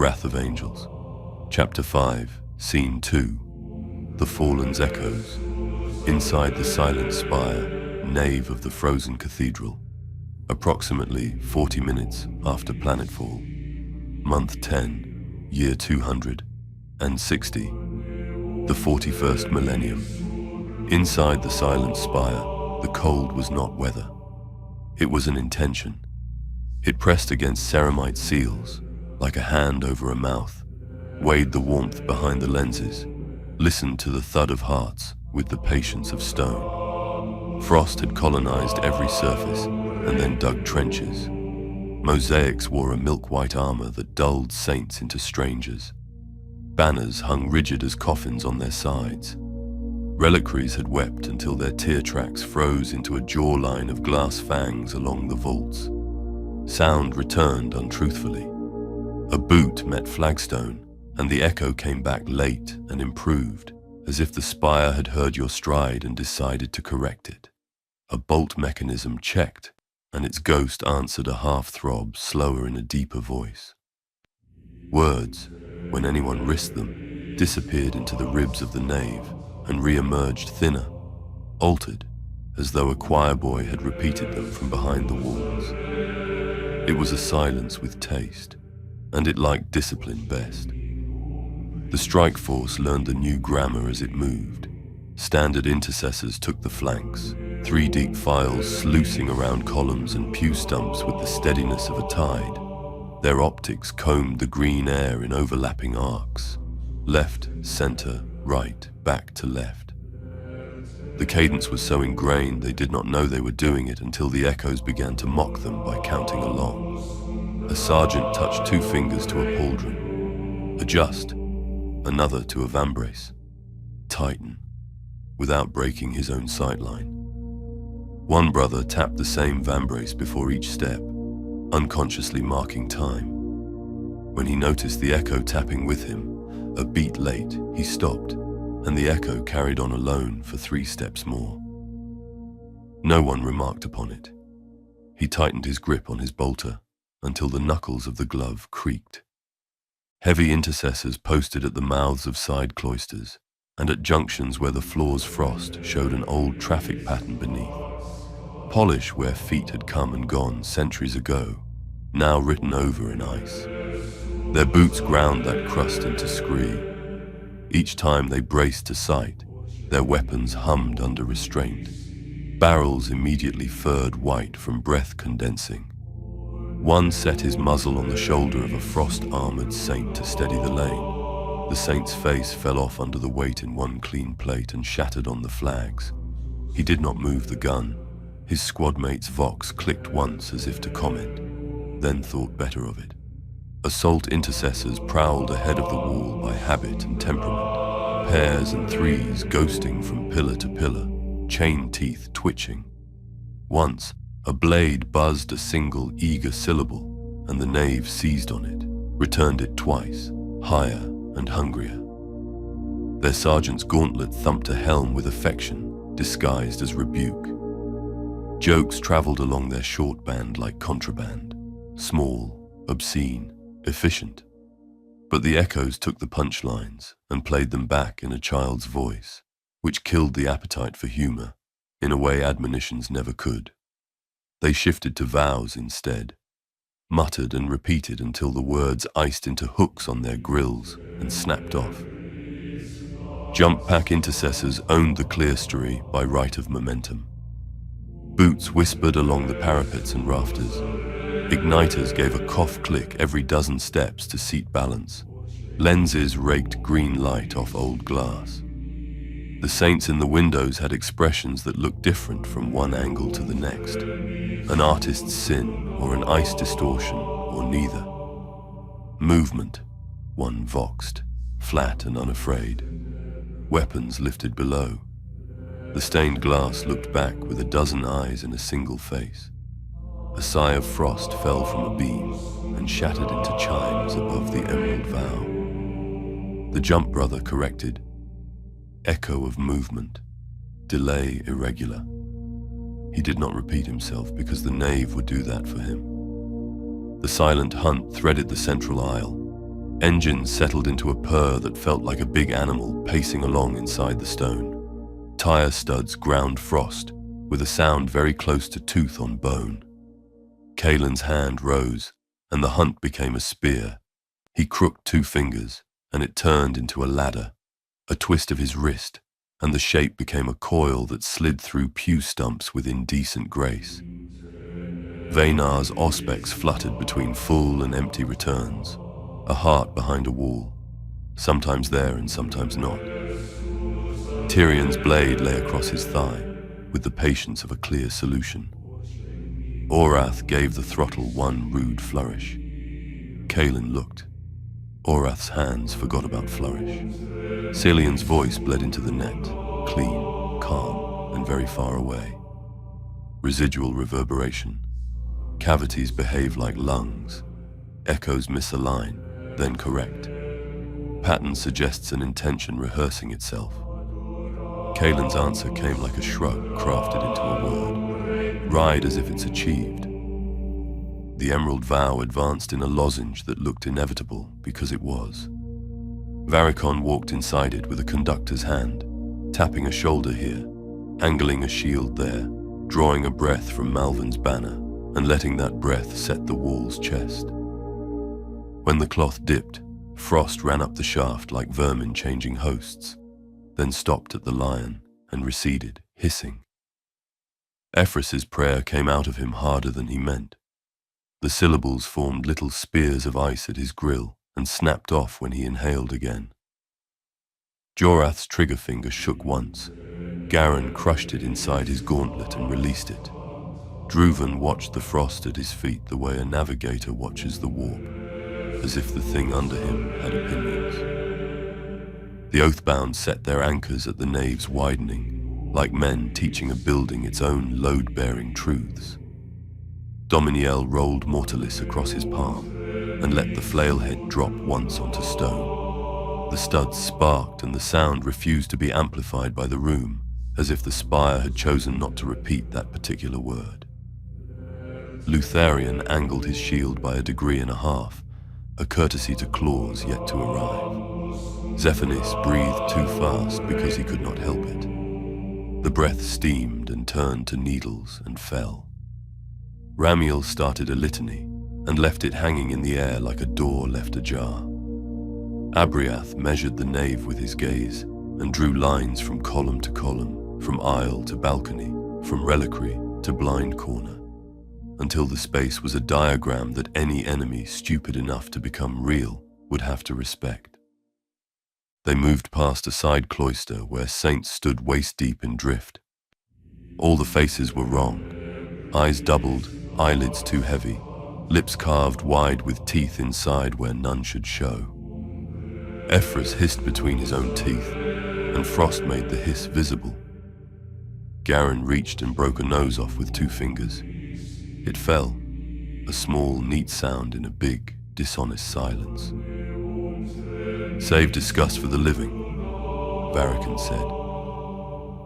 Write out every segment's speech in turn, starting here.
Wrath of Angels. Chapter 5, Scene 2. The Fallen's Echoes. Inside the Silent Spire, nave of the frozen cathedral. Approximately 40 minutes after planetfall. Month 10, year 260. The 41st millennium. Inside the Silent Spire, the cold was not weather. It was an intention. It pressed against ceramite seals, like a hand over a mouth, weighed the warmth behind the lenses, listened to the thud of hearts with the patience of stone. Frost had colonized every surface and then dug trenches. Mosaics wore a milk-white armor that dulled saints into strangers. Banners hung rigid as coffins on their sides. Reliquaries had wept until their tear tracks froze into a jawline of glass fangs along the vaults. Sound returned untruthfully. A boot met flagstone, and the echo came back late and improved, as if the spire had heard your stride and decided to correct it. A bolt mechanism checked, and its ghost answered a half-throb slower in a deeper voice. Words, when anyone risked them, disappeared into the ribs of the nave and re-emerged thinner, altered, as though a choir boy had repeated them from behind the walls. It was a silence with taste, and it liked discipline best. The strike force learned the new grammar as it moved. Standard intercessors took the flanks, 3 deep files sluicing around columns and pew stumps with the steadiness of a tide. Their optics combed the green air in overlapping arcs. Left, center, right, back to left. The cadence was so ingrained they did not know they were doing it until the echoes began to mock them by counting along. A sergeant touched 2 fingers to a pauldron. Adjust. Another to a vambrace. Tighten, without breaking his own sightline. One brother tapped the same vambrace before each step, unconsciously marking time. When he noticed the echo tapping with him, a beat late, he stopped, and the echo carried on alone for 3 steps more. No one remarked upon it. He tightened his grip on his bolter until the knuckles of the glove creaked. Heavy intercessors posted at the mouths of side cloisters and at junctions where the floor's frost showed an old traffic pattern beneath. Polish where feet had come and gone centuries ago, now written over in ice. Their boots ground that crust into scree. Each time they braced to sight, their weapons hummed under restraint. Barrels immediately furred white from breath condensing. One set his muzzle on the shoulder of a frost-armored saint to steady the lane. The saint's face fell off under the weight in one clean plate and shattered on the flags. He did not move the gun. His squad mate's vox clicked once as if to comment, then thought better of it. Assault intercessors prowled ahead of the wall by habit and temperament, pairs and threes ghosting from pillar to pillar, chain teeth twitching. Once, a blade buzzed a single eager syllable, and the knave seized on it, returned it twice, higher and hungrier. Their sergeant's gauntlet thumped a helm with affection, disguised as rebuke. Jokes traveled along their short band like contraband, small, obscene, efficient. But the echoes took the punchlines and played them back in a child's voice, which killed the appetite for humor in a way admonitions never could. They shifted to vows instead, muttered and repeated until the words iced into hooks on their grills and snapped off. Jump pack intercessors owned the clerestory by right of momentum. Boots whispered along the parapets and rafters. Igniters gave a cough click every dozen steps to seat balance. Lenses raked green light off old glass. The saints in the windows had expressions that looked different from one angle to the next. An artist's sin or an ice distortion or neither. Movement, one voxed, flat and unafraid. Weapons lifted below. The stained glass looked back with a dozen eyes in a single face. A sigh of frost fell from a beam and shattered into chimes above the emerald vow. The jump brother corrected. Echo of movement, delay irregular. He did not repeat himself because the knave would do that for him. The silent hunt threaded the central aisle. Engines settled into a purr that felt like a big animal pacing along inside the stone. Tire studs ground frost, with a sound very close to tooth on bone. Caelan's hand rose, and the hunt became a spear. He crooked 2 fingers, and it turned into a ladder. A twist of his wrist, and the shape became a coil that slid through pew stumps with indecent grace. Vaynar's auspex fluttered between full and empty returns, a heart behind a wall, sometimes there and sometimes not. Tyrion's blade lay across his thigh, with the patience of a clear solution. Orath gave the throttle one rude flourish. Caelan looked. Orath's hands forgot about flourish. Cillian's voice bled into the net, clean, calm, and very far away. Residual reverberation. Cavities behave like lungs. Echoes misalign, then correct. Pattern suggests an intention rehearsing itself. Caelan's answer came like a shrug crafted into a word. Ride as if it's achieved. The emerald vow advanced in a lozenge that looked inevitable because it was. Varicon walked inside it with a conductor's hand, tapping a shoulder here, angling a shield there, drawing a breath from Malvin's banner, and letting that breath set the wall's chest. When the cloth dipped, frost ran up the shaft like vermin changing hosts, then stopped at the lion and receded, hissing. Ephraim's prayer came out of him harder than he meant. The syllables formed little spears of ice at his grill and snapped off when he inhaled again. Jorath's trigger finger shook once. Garen crushed it inside his gauntlet and released it. Druvan watched the frost at his feet the way a navigator watches the warp, as if the thing under him had opinions. The Oathbound set their anchors at the nave's widening, like men teaching a building its own load-bearing truths. Dominiel rolled Mortalis across his palm and let the flailhead drop once onto stone. The studs sparked and the sound refused to be amplified by the room, as if the spire had chosen not to repeat that particular word. Lutharion angled his shield by 1.5 degrees, a courtesy to claws yet to arrive. Zephynis breathed too fast because he could not help it. The breath steamed and turned to needles and fell. Ramiel started a litany and left it hanging in the air like a door left ajar. Abriath measured the nave with his gaze and drew lines from column to column, from aisle to balcony, from reliquary to blind corner, until the space was a diagram that any enemy stupid enough to become real would have to respect. They moved past a side cloister where saints stood waist-deep in drift. All the faces were wrong. Eyes doubled, eyelids too heavy, lips carved wide with teeth inside where none should show. Ephraim hissed between his own teeth, and frost made the hiss visible. Garen reached and broke a nose off with 2 fingers. It fell, a small, neat sound in a big, dishonest silence. "Save disgust for the living," Varicon said.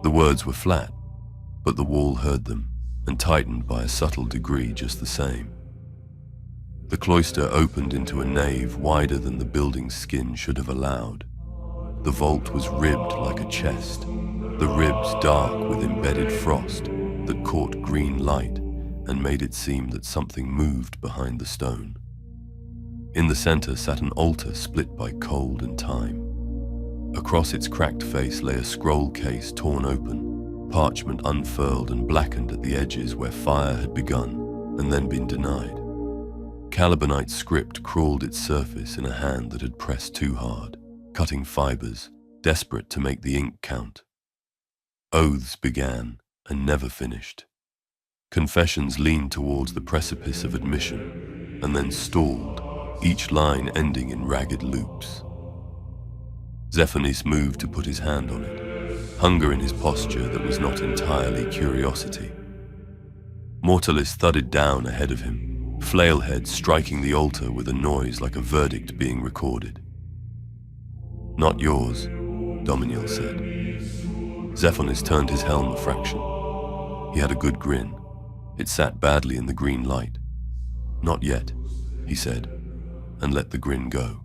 The words were flat, but the wall heard them, and tightened by a subtle degree just the same. The cloister opened into a nave wider than the building's skin should have allowed. The vault was ribbed like a chest, the ribs dark with embedded frost that caught green light and made it seem that something moved behind the stone. In the center sat an altar split by cold and time. Across its cracked face lay a scroll case torn open, parchment unfurled and blackened at the edges where fire had begun and then been denied. Calibanite script crawled its surface in a hand that had pressed too hard, cutting fibers, desperate to make the ink count. Oaths began and never finished. Confessions leaned towards the precipice of admission and then stalled, each line ending in ragged loops. Zephynis moved to put his hand on it, hunger in his posture that was not entirely curiosity. Mortalis thudded down ahead of him, flailhead striking the altar with a noise like a verdict being recorded. "Not yours," Dominiel said. Zephynis turned his helm a fraction. He had a good grin. It sat badly in the green light. "Not yet," he said, and let the grin go.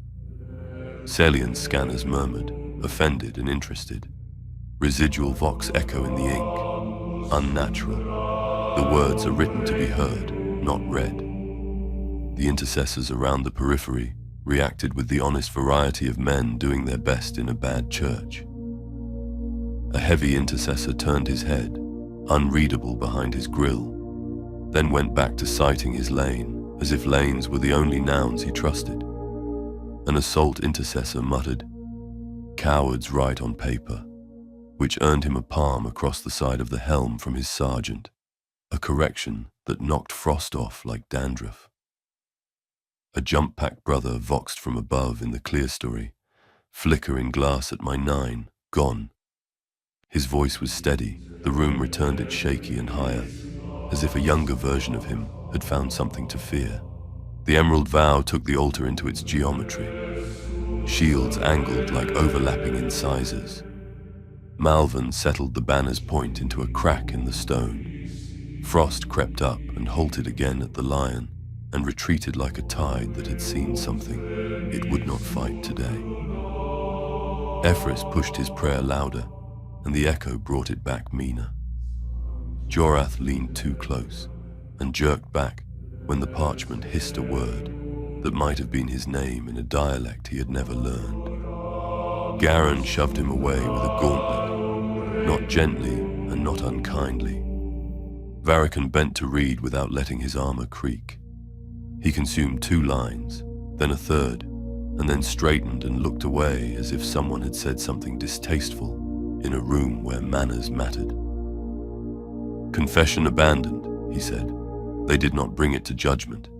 Salient scanners murmured, offended and interested. Residual vox echo in the ink. Unnatural. The words are written to be heard, not read. The intercessors around the periphery reacted with the honest variety of men doing their best in a bad church. A heavy intercessor turned his head, unreadable behind his grill, then went back to citing his lane, as if lanes were the only nouns he trusted. An assault intercessor muttered, "Cowards write on paper," which earned him a palm across the side of the helm from his sergeant, a correction that knocked frost off like dandruff. A jump-pack brother voxed from above in the clerestory, flickering glass at my 9, gone. His voice was steady, the room returned it shaky and higher, as if a younger version of him had found something to fear. The emerald vow took the altar into its geometry. Shields angled like overlapping incisors. Malvern settled the banner's point into a crack in the stone. Frost crept up and halted again at the lion, and retreated like a tide that had seen something it would not fight today. Ephraim pushed his prayer louder, and the echo brought it back meaner. Jorath leaned too close, and jerked back when the parchment hissed a word that might have been his name in a dialect he had never learned. Garin shoved him away with a gauntlet, not gently and not unkindly. Varican bent to read without letting his armor creak. He consumed 2 lines, then a third, and then straightened and looked away as if someone had said something distasteful in a room where manners mattered. "Confession abandoned," he said. "They did not bring it to judgment.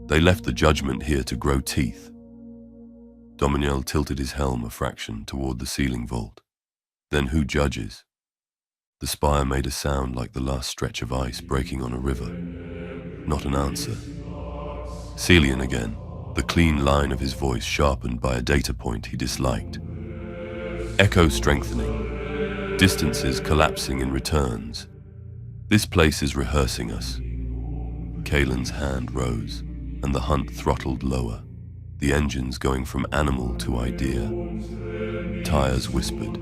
They left the judgment here to grow teeth." Dominiel tilted his helm a fraction toward the ceiling vault. "Then who judges?" The spire made a sound like the last stretch of ice breaking on a river. Not an answer. Celian again, the clean line of his voice sharpened by a data point he disliked. Echo strengthening. Distances collapsing in returns. "This place is rehearsing us." Kaelin's hand rose, and the hunt throttled lower, the engines going from animal to idea. Tires whispered.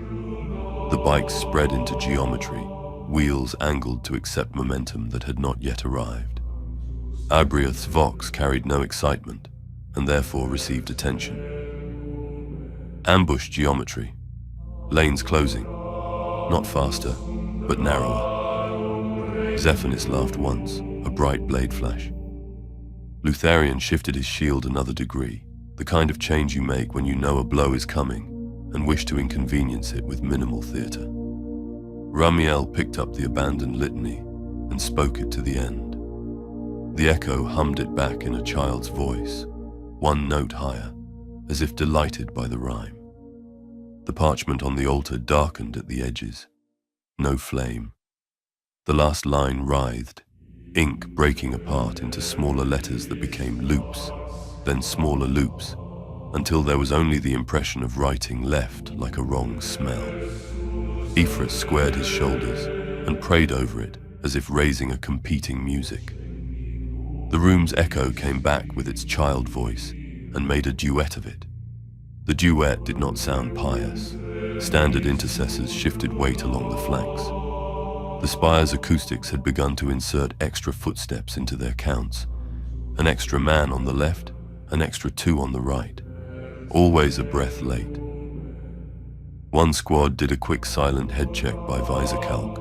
The bikes spread into geometry, wheels angled to accept momentum that had not yet arrived. Abriath's vox carried no excitement, and therefore received attention. Ambush geometry. Lanes closing. Not faster, but narrower. Zephynis laughed once, a bright blade flash. Lutherian shifted his shield another degree, the kind of change you make when you know a blow is coming and wish to inconvenience it with minimal theatre. Ramiel picked up the abandoned litany and spoke it to the end. The echo hummed it back in a child's voice, 1 note higher, as if delighted by the rhyme. The parchment on the altar darkened at the edges. No flame. The last line writhed, ink breaking apart into smaller letters that became loops, then smaller loops, until there was only the impression of writing left like a wrong smell. Ephraim squared his shoulders and prayed over it as if raising a competing music. The room's echo came back with its child voice and made a duet of it. The duet did not sound pious. Standard intercessors shifted weight along the flanks. The spire's acoustics had begun to insert extra footsteps into their counts. An extra man on the left, an extra 2 on the right. Always a breath late. 1 squad did a quick silent head check by visor calc.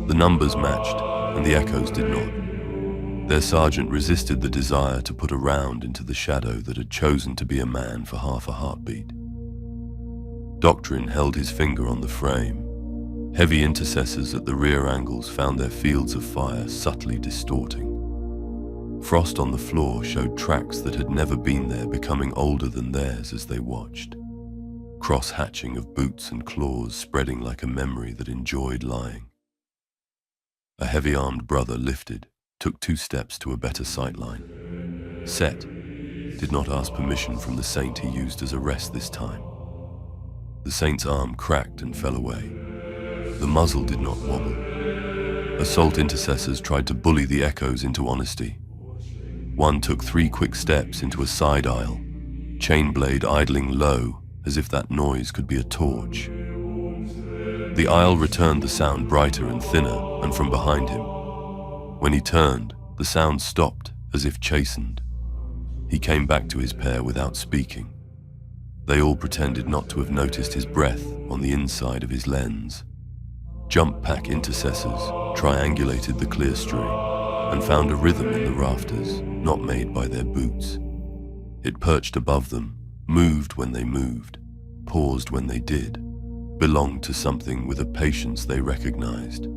The numbers matched, and the echoes did not. Their sergeant resisted the desire to put a round into the shadow that had chosen to be a man for half a heartbeat. Doctrine held his finger on the frame. Heavy intercessors at the rear angles found their fields of fire subtly distorting. Frost on the floor showed tracks that had never been there becoming older than theirs as they watched. Cross-hatching of boots and claws spreading like a memory that enjoyed lying. A heavy-armed brother lifted, took 2 steps to a better sightline. Set, did not ask permission from the saint he used as a rest this time. The saint's arm cracked and fell away. The muzzle did not wobble. Assault intercessors tried to bully the echoes into honesty. One took 3 quick steps into a side aisle, chain blade idling low as if that noise could be a torch. The aisle returned the sound brighter and thinner, and from behind him. When he turned, the sound stopped, as if chastened. He came back to his pair without speaking. They all pretended not to have noticed his breath on the inside of his lens. Jump pack intercessors triangulated the clerestory and found a rhythm in the rafters, not made by their boots. It perched above them, moved when they moved, paused when they did, belonged to something with a patience they recognized.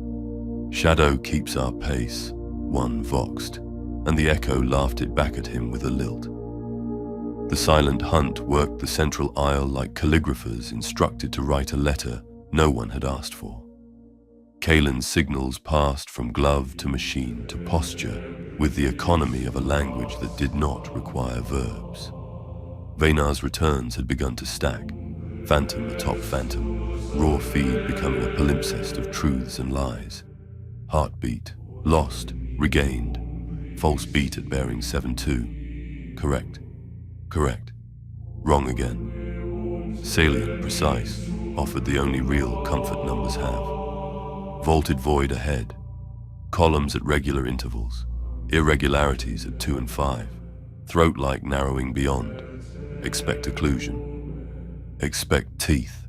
Shadow keeps our pace, one voxed, and the echo laughed it back at him with a lilt. The silent hunt worked the central aisle like calligraphers instructed to write a letter no one had asked for. Kalen's signals passed from glove to machine to posture with the economy of a language that did not require verbs. Vaynar's returns had begun to stack, phantom atop phantom, raw feed becoming a palimpsest of truths and lies. Heartbeat, lost, regained, false beat at bearing 7-2, correct, correct, wrong again. Salient, precise, offered the only real comfort numbers have. Vaulted void ahead, columns at regular intervals, irregularities at 2 and 5, throat-like narrowing beyond. Expect occlusion. Expect teeth,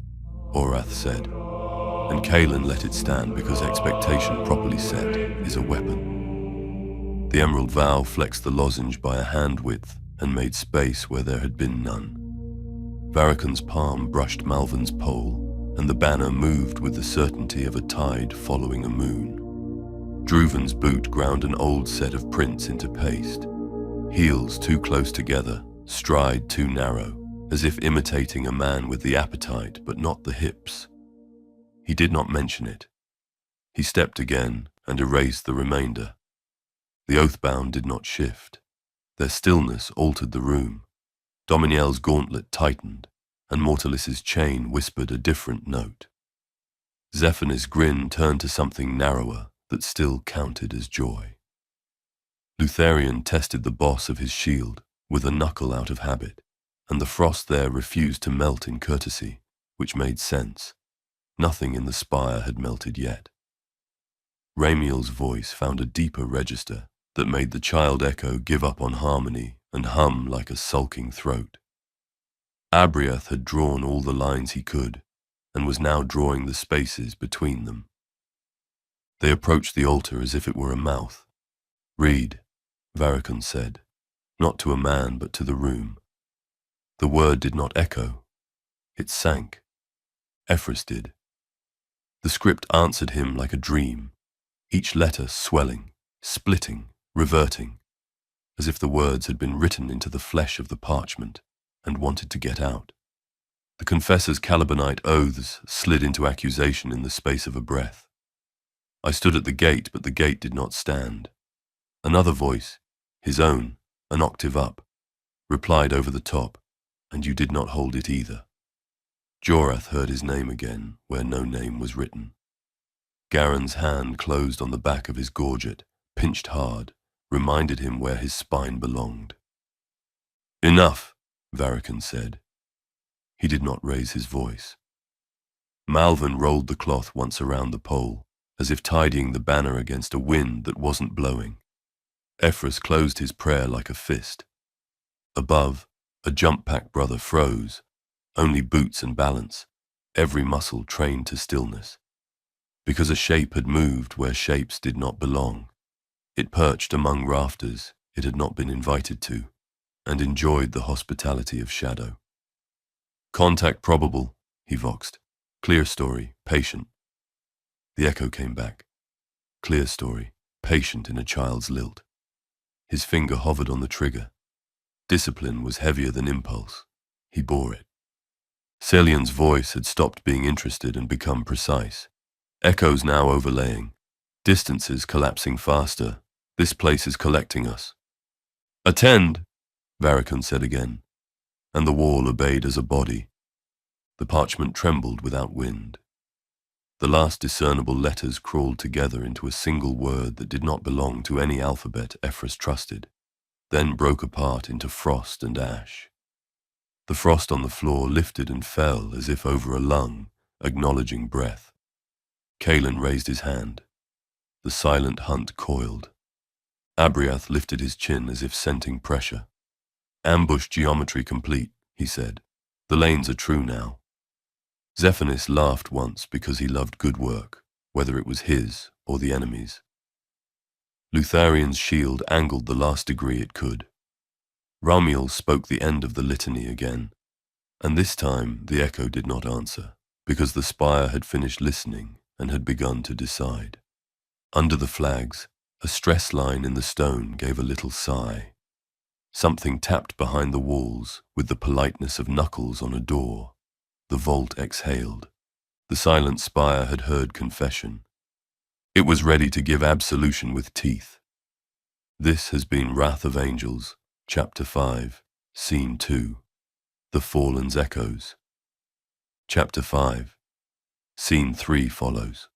Orath said, and Calen let it stand because expectation properly set is a weapon. The emerald vow flexed the lozenge by a hand width and made space where there had been none. Varican's palm brushed Malvin's pole, and the banner moved with the certainty of a tide following a moon. Druvan's boot ground an old set of prints into paste, heels too close together, stride too narrow, as if imitating a man with the appetite but not the hips. He did not mention it. He stepped again and erased the remainder. The oathbound did not shift. Their stillness altered the room. Dominiel's gauntlet tightened, and Mortalis's chain whispered a different note. Zephani's grin turned to something narrower that still counted as joy. Lutherian tested the boss of his shield with a knuckle out of habit, and the frost there refused to melt in courtesy, which made sense. Nothing in the spire had melted yet. Ramiel's voice found a deeper register that made the child echo give up on harmony and hum like a sulking throat. Abriath had drawn all the lines he could, and was now drawing the spaces between them. They approached the altar as if it were a mouth. "Read," Varican said, not to a man but to the room. The word did not echo. It sank. Ephraim did. The script answered him like a dream, each letter swelling, splitting, reverting, as if the words had been written into the flesh of the parchment and wanted to get out. The confessor's Calibanite oaths slid into accusation in the space of a breath. I stood at the gate, but the gate did not stand. Another voice, his own, an octave up, replied over the top, and you did not hold it either. Jorath heard his name again, where no name was written. Garen's hand closed on the back of his gorget, pinched hard, reminded him where his spine belonged. "Enough," Varican said. He did not raise his voice. Malvin rolled the cloth once around the pole, as if tidying the banner against a wind that wasn't blowing. Ephraim closed his prayer like a fist. Above, a jump-pack brother froze, only boots and balance, every muscle trained to stillness. Because a shape had moved where shapes did not belong. It perched among rafters it had not been invited to, and enjoyed the hospitality of shadow. "Contact probable," he voxed. "Clear story, patient." The echo came back. Clear story, patient in a child's lilt. His finger hovered on the trigger. Discipline was heavier than impulse. He bore it. Celian's voice had stopped being interested and become precise. Echoes now overlaying. Distances collapsing faster. "This place is collecting us." "Attend," Varican said again, and the wall obeyed as a body. The parchment trembled without wind. The last discernible letters crawled together into a single word that did not belong to any alphabet Ephraim trusted, then broke apart into frost and ash. The frost on the floor lifted and fell as if over a lung, acknowledging breath. Kalen raised his hand. The silent hunt coiled. Abriath lifted his chin as if scenting pressure. Ambush geometry complete, he said. The lanes are true now. Zephanis laughed once because he loved good work, whether it was his or the enemy's. Lutharian's shield angled the last degree it could. Ramiel spoke the end of the litany again, and this time the echo did not answer, because the spire had finished listening and had begun to decide. Under the flags, a stress line in the stone gave a little sigh. Something tapped behind the walls with the politeness of knuckles on a door. The vault exhaled. The Silent Spire had heard confession. It was ready to give absolution with teeth. This has been Wrath of Angels, Chapter 5, Scene 2, The Fallen's Echoes. Chapter 5, Scene 3 follows.